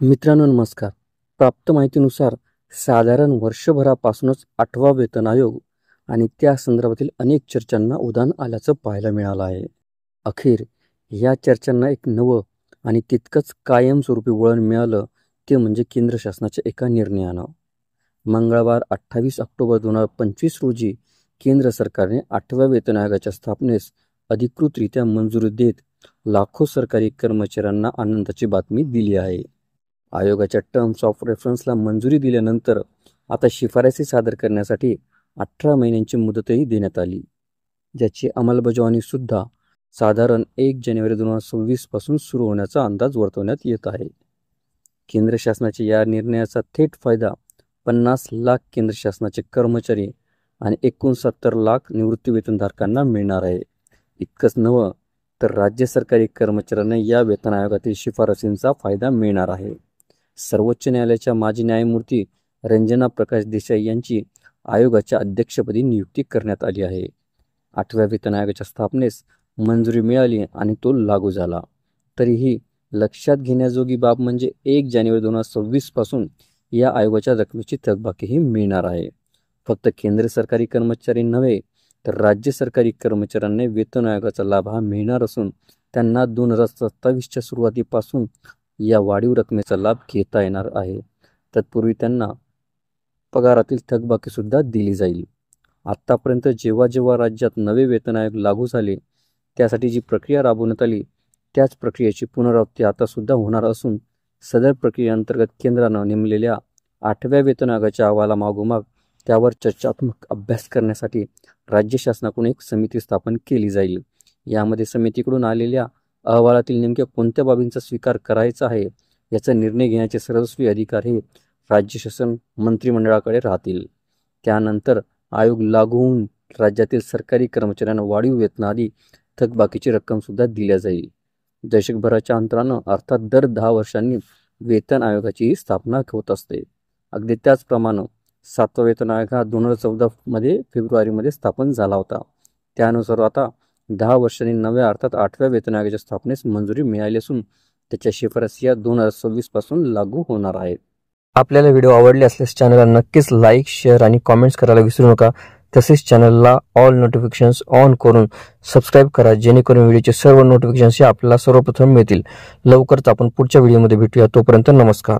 मित्रांनो नमस्कार. प्राप्त माहितीनुसार साधारण वर्षभरापासूनच 8वा वेतन आयोग आणि त्या संदर्भातील अनेक चर्चांना उधाण आल्याचं पाहायला मिळालं आहे. अखेर या चर्चांना एक नवं आणि तितकंच कायमस्वरूपी वळण मिळालं ते म्हणजे केंद्र शासनाच्या एका निर्णयानं. मंगळवार 28 ऑक्टोबर 2025 रोजी केंद्र सरकारने 8व्या वेतन आयोगाच्या स्थापनेस अधिकृतरित्या मंजुरी देत लाखो सरकारी कर्मचाऱ्यांना आनंदाची बातमी दिली आहे. आयोगाच्या टर्म्स ऑफ रेफरन्सला मंजुरी दिल्यानंतर आता शिफारसी सादर करण्यासाठी 18 महिन्यांची मुदतही देण्यात आली, ज्याची अंमलबजावणी सुद्धा साधारण 1 जानेवारी 2026 पासून सुरू होण्याचा अंदाज वर्तवण्यात येत आहे. केंद्र शासनाच्या या निर्णयाचा थेट फायदा 50 लाख केंद्र शासनाचे कर्मचारी आणि 69 लाख निवृत्तीवेतनधारकांना मिळणार आहे. इतकंच नव्हे तर राज्य सरकारी कर्मचाऱ्यांना या वेतन आयोगातील शिफारसींचा फायदा मिळणार आहे. सर्वोच्च न्यायालयाच्या माजी न्यायमूर्ती रंजना प्रकाश देसाई यांची आयोगाच्या अध्यक्षपदी नियुक्ती करण्यात आली आहे. 8व्या वेतन आयोगाच्या स्थापनेस मंजुरी मिळाली आणि तो लागू झाला. तरीही लक्षात घेण्याजोगी बाब म्हणजे 1 जानेवारी 2026 पासून या आयोगाच्या रकमेची थकबाकीही मिळणार आहे. फक्त केंद्र सरकारी कर्मचारी नव्हे तर राज्य सरकारी कर्मचाऱ्यांना वेतन आयोगाचा लाभ हा मिळणार असून त्यांना 2027च्या सुरुवातीपासून या वाढीव रकमेचा लाभ घेता येणार आहे. तत्पूर्वी त्यांना पगारातील थकबाकीसुद्धा दिली जाईल. आत्तापर्यंत जेव्हा राज्यात नवे वेतन आयोग लागू झाले त्यासाठी जी प्रक्रिया राबवण्यात आली त्याच प्रक्रियेची पुनरावृत्ती आता सुद्धा होणार असून सदर प्रक्रियेअंतर्गत केंद्रानं नेमलेल्या 8व्या वेतन आयोगाच्या अहवालामागोमाग त्यावर चर्चात्मक अभ्यास करण्यासाठी राज्य शासनाकडून एक समिती स्थापन केली जाईल. यामध्ये समितीकडून आलेल्या अहवालातील नेमक्या कोणत्या बाबींचा स्वीकार करायचा आहे याचा निर्णय घेण्याचे सर्वस्वी अधिकार हे राज्य शासन मंत्रिमंडळाकडे राहतील. त्यानंतर आयोग लागू होऊन राज्यातील सरकारी कर्मचाऱ्यांना वाढीव वेतनाआधी थकबाकीची रक्कमसुद्धा दिल्या जाईल. दशकभराच्या अंतरानं अर्थात दर 10 वर्षांनी वेतन आयोगाची स्थापना होत असते. अगदी त्याचप्रमाणे 7वा वेतन आयोग हा 2014 फेब्रुवारीमध्ये स्थापन झाला होता. त्यानुसार आता 10 वर्षांनी नव्या अर्थात 8व्या वेतन आयोगाच्या स्थापनेस मंजुरी मिळाली असून त्याच्या शिफारसी या 2026 पासून लागू होणार आहेत. आपल्याला व्हिडिओ आवडले असल्यास चॅनलला नक्कीच लाईक, शेअर आणि कॉमेंट्स करायला विसरू नका. तसेच चॅनलला ऑल नोटिफिकेशन्स ऑन करून सबस्क्राईब करा, जेणेकरून व्हिडिओचे सर्व नोटिफिकेशन्स आपल्याला सर्वप्रथम मिळतील. लवकरच आपण पुढच्या व्हिडिओमध्ये भेटूया. तोपर्यंत नमस्कार.